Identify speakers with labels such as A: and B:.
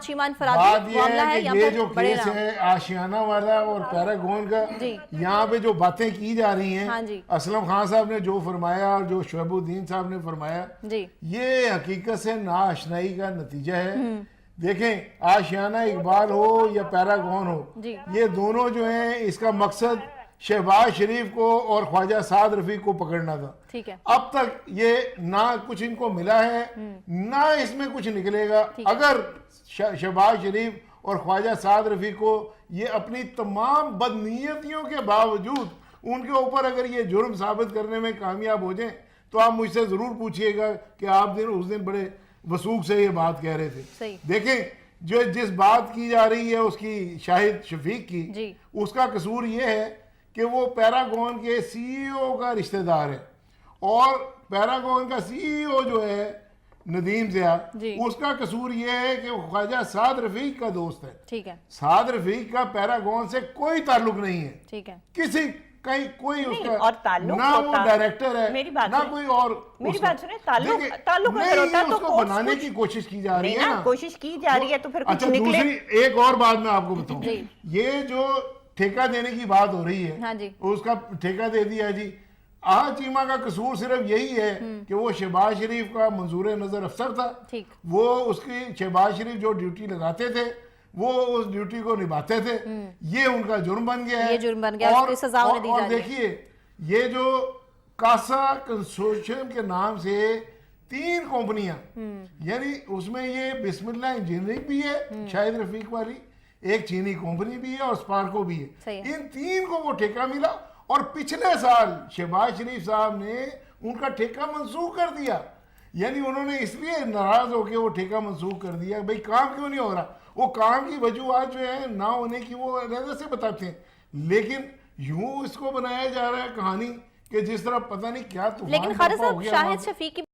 A: شیمان
B: بات
A: فرادی
B: یہ
A: معاملہ
B: ہے
A: ہے
B: کہ
A: یا
B: یہ
A: پھر
B: جو
A: بڑے
B: کیس
A: نام؟
B: ہے آشیانہ والا اور پیراگون کا،
A: جی
B: یہاں پہ جو باتیں کی جا رہی ہیں،
A: ہاں جی
B: اسلم خان صاحب نے جو فرمایا اور جو شعیب الدین صاحب نے فرمایا،
A: جی
B: یہ حقیقت سے ناآشنائی کا نتیجہ ہے۔ دیکھیں، آشیانہ اقبال ہو یا پیراگون ہو،
A: جی
B: یہ دونوں جو ہیں اس کا مقصد شہباز شریف کو اور خواجہ سعد رفیق کو پکڑنا تھا۔
A: ٹھیک ہے
B: اب تک یہ نہ کچھ ان کو ملا ہے، نہ اس میں کچھ نکلے گا۔ اگر شہباز شریف اور خواجہ سعد رفیق کو یہ اپنی تمام بدنیتیوں کے باوجود ان کے اوپر اگر یہ جرم ثابت کرنے میں کامیاب ہو جائیں تو آپ مجھ سے ضرور پوچھئے گا کہ آپ اس دن بڑے وثوق سے یہ بات کہہ رہے تھے۔
A: صحیح
B: دیکھیں، جو جس بات کی جا رہی ہے اس کی شاہد شفیق کی،
A: جی
B: اس کا قصور یہ ہے کہ وہ پیراگون کے سی ای او کا رشتہ دار ہے، اور پیراگون کا سی ای او جو ہے ندیم ضیاء،
A: جی
B: اس کا قصور یہ ہے کہ وہ خواجہ سعد رفیق کا دوست ہے۔
A: ٹھیک ہے
B: سعد رفیق کا پیراگون سے کوئی تعلق نہیں ہے،
A: ٹھیک ہے
B: کسی کہیں کوئی اس کا،
C: اور تعلق
B: نہ وہ
C: ہوتا،
B: ڈائریکٹر ہے،
C: میری بات
B: نہ
C: سنیں،
B: کوئی اور۔
C: میری
B: اس کا-
C: بات سنیں، تعلق
B: دیکھیں،
C: اگر ہوتا
B: نہیں،
C: تو
B: اس کو
C: کورٹس
B: بنانے
C: کچھ
B: کی کوشش کی جا رہی
C: نہیں
B: ہے
C: نا،
B: نا،
C: کوشش کی جا رہی ہے تو پھر کچھ
B: اچھا
C: نکلے۔
B: دوسری ایک اور بات میں آپ کو بتاؤں،
A: جی
B: یہ جو ٹھیکہ دینے کی بات ہو رہی ہے،
A: ہاں جی
B: اس کا ٹھیکہ دے دیا جی۔ چیمہ کا قصور صرف یہی ہے کہ وہ شہباز شریف کا منظور نظر افسر تھا،
A: ٹھیک
B: وہ اس کی شہباز شریف جو ڈیوٹی لگاتے تھے وہ اس ڈیوٹی کو نبھاتے تھے، یہ ان کا جرم بن گیا ہے،
A: یہ جرم بن گیا ہے، اس کی سزا انہیں دی جا
B: اور
A: رہی ہے۔
B: دیکھیے یہ جو کاسا کنسورشیم کے نام سے 3 کمپنیاں، یعنی اس میں یہ بسم اللہ انجینئرنگ بھی ہے شاہد رفیق والی، ایک چینی کمپنی بھی ہے اور اسپارکو بھی
A: صحیح
B: ہے،
A: ہے۔
B: ان 3 کو وہ ٹھیکہ ملا، اور پچھلے سال شہباز شریف صاحب نے ان کا ٹھیکہ منسوخ کر دیا۔ یعنی انہوں نے اس لیے ناراض ہو کے وہ ٹھیکہ منسوخ کر دیا، بھئی کام کیوں نہیں ہو رہا؟ وہ کام کی وجوہات جو ہیں نہ ہونے کی وہ علیحدہ سے بتاتے ہیں، لیکن یوں اس کو بنایا جا رہا ہے کہانی کہ جس طرح پتہ نہیں کیا طوفان
A: لیکن خالد
B: برپا ہو
A: صاحب
B: گیا
A: شاہد
B: وہاں پہ۔
A: شفیق کی